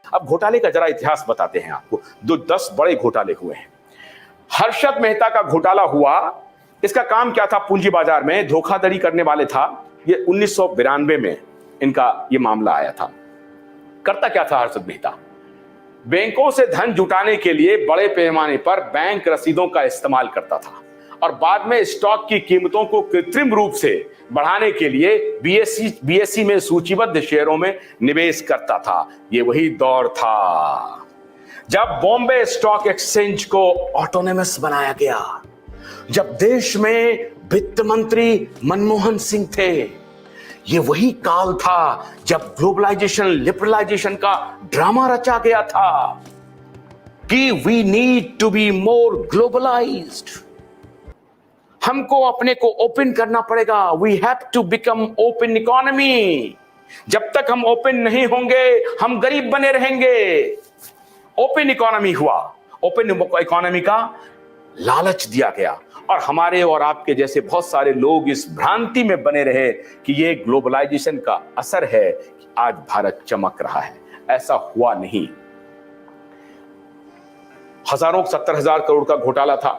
अब घोटाले का जरा इतिहास बताते हैं आपको। 10 बड़े घोटाले हुए हैं। हर्षद मेहता का घोटाला हुआ। इसका काम क्या था? पूंजी बाजार में धोखाधड़ी करने वाले था। ये 1992 में इनका ये मामला आया था। करता क्या था हर्षद मेहता? बैंकों से धन जुटाने के लिए बड़े पैमाने पर बैंक रसीदों का इस्तेमाल करता था और बाद में स्टॉक की कीमतों को कृत्रिम रूप से बढ़ाने के लिए बीएसई में सूचीबद्ध शेयरों में निवेश करता था। ये वही दौर था जब बॉम्बे स्टॉक एक्सचेंज को ऑटोनोमस बनाया गया, जब देश में वित्त मंत्री मनमोहन सिंह थे। ये वही काल था जब ग्लोबलाइजेशन लिबरलाइजेशन का ड्रामा रचा गया था कि we need to be more globalised. हमको अपने को ओपन करना पड़ेगा। We have to become open economy. जब तक हम ओपन नहीं होंगे हम गरीब बने रहेंगे। ओपन इकोनॉमी हुआ। ओपन इकोनॉमी का लालच दिया गया और हमारे और आपके जैसे बहुत सारे लोग इस भ्रांति में बने रहे कि ये ग्लोबलाइजेशन का असर है कि आज भारत चमक रहा है। ऐसा हुआ नहीं। हजारों 70,000 करोड़ का घोटाला था।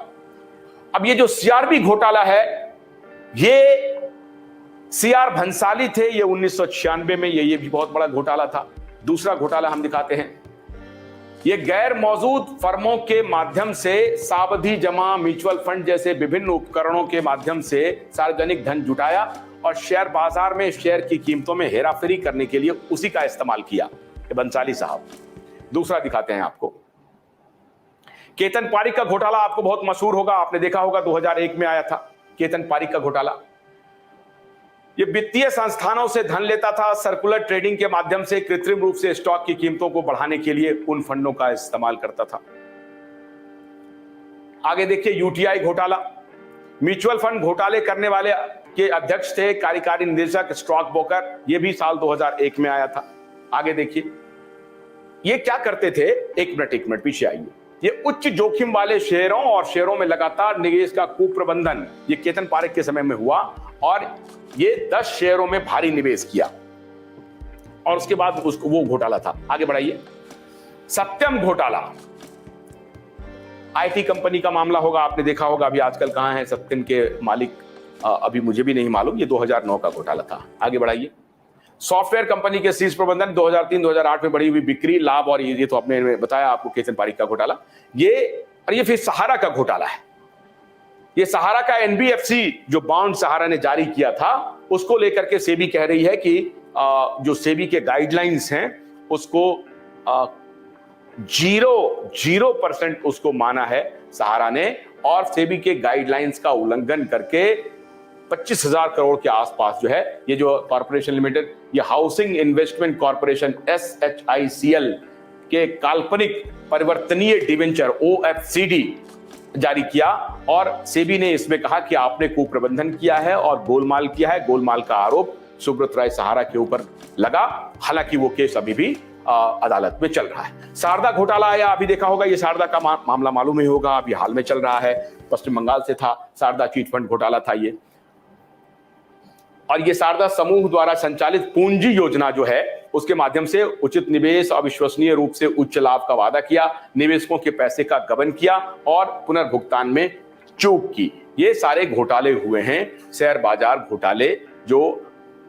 अब ये जो सीआरबी घोटाला है, ये सीआर भंसाली थे। ये 1996 में ये भी बहुत बड़ा घोटाला था। दूसरा घोटाला हम दिखाते हैं। ये गैर मौजूद फर्मों के माध्यम से सावधि जमा म्यूचुअल फंड जैसे विभिन्न उपकरणों के माध्यम से सार्वजनिक धन जुटाया और शेयर बाजार में शेयर की कीमतों में हेराफेरी करने के लिए उसी का इस्तेमाल किया। ये बंसाली साहब। दूसरा दिखाते हैं आपको। केतन पारिक का घोटाला आपको बहुत मशहूर होगा, आपने देखा होगा, 2001 में आया था केतन पारिक का घोटाला। ये वित्तीय संस्थानों से धन लेता था, सर्कुलर ट्रेडिंग के माध्यम से कृत्रिम रूप से स्टॉक की कीमतों को बढ़ाने के लिए उन फंडों का इस्तेमाल करता था। आगे देखिए यूटीआई घोटाला। म्यूचुअल फंड घोटाले करने वाले के अध्यक्ष थे कार्यकारी निदेशक स्टॉक ब्रोकर। यह भी साल 2001 में आया था। आगे देखिए ये क्या करते थे। एक मिनट पीछे आइए। ये उच्च जोखिम वाले शेयरों और शेयरों में लगातार निवेश का कुप्रबंधन ये केतन पारिक के समय में हुआ और ये 10 शेयरों में भारी निवेश किया और उसके बाद उसको वो घोटाला था। आगे बढ़ाइए। सत्यम घोटाला। आईटी कंपनी का मामला होगा, आपने देखा होगा। अभी आजकल कहां है सत्यम के मालिक, अभी मुझे भी नहीं मालूम। ये 2009 का घोटाला था। आगे बढ़ाइए। सॉफ्टवेयर कंपनी के शीर्ष प्रबंधन 2003-2008 में बढ़ी हुई बिक्री लाभ और ये तो आपने बताया आपको केतन पारिक का घोटाला। ये फिर सहारा का घोटाला है। ये सहारा का एनबीएफसी जो बॉन्ड सहारा ने जारी किया था उसको लेकर के सेबी कह रही है कि जो सेबी के गाइडलाइंस हैं उसको 0% उसको माना है सहारा ने और सेबी के गाइडलाइंस का उल्लंघन करके 25,000 करोड़ के आसपास जो है ये जो कॉर्पोरेशन लिमिटेड, ये हाउसिंग इन्वेस्टमेंट कॉर्पोरेशन SHICL के काल्पनिक परिवर्तनीय डिवेंचर OFCD जारी किया और सेबी ने इसमें कहा कि आपने कुप्रबंधन किया है और गोलमाल किया है। गोलमाल का आरोप सुब्रत राय सहारा के ऊपर लगा। हालांकि वो केस अभी भी अदालत में चल रहा है। शारदा घोटाला आया, अभी देखा होगा। ये शारदा का मामला मालूम ही होगा, अभी हाल में चल रहा है। पश्चिम बंगाल से था, शारदा चिट फंड घोटाला था ये। और ये शारदा समूह द्वारा संचालित पूंजी योजना जो है उसके माध्यम से उचित निवेश अविश्वसनीय रूप से उच्च लाभ का वादा किया, निवेशकों के पैसे का गबन किया और पुनर्भुगतान में चूक की। ये सारे घोटाले हुए हैं, शेयर बाजार घोटाले। जो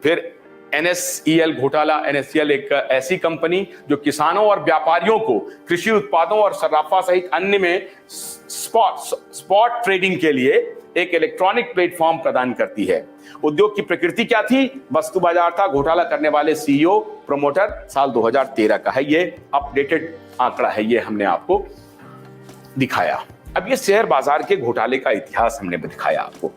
फिर NSEL घोटाला। NSEL एक ऐसी कंपनी जो किसानों और व्यापारियों को कृषि उत्पादों और सर्राफा सहित अन्य में स्पॉट ट्रेडिंग के लिए एक इलेक्ट्रॉनिक प्लेटफॉर्म प्रदान करती है। उद्योग की प्रकृति क्या थी? वस्तु बाजार था। घोटाला करने वाले CEO प्रमोटर साल 2013 का है। ये अपडेटेड आंकड़ा है, ये हमने आपको दिखाया। अब ये शेयर बाजार के घोटाले का इतिहास हमने दिखाया आपको।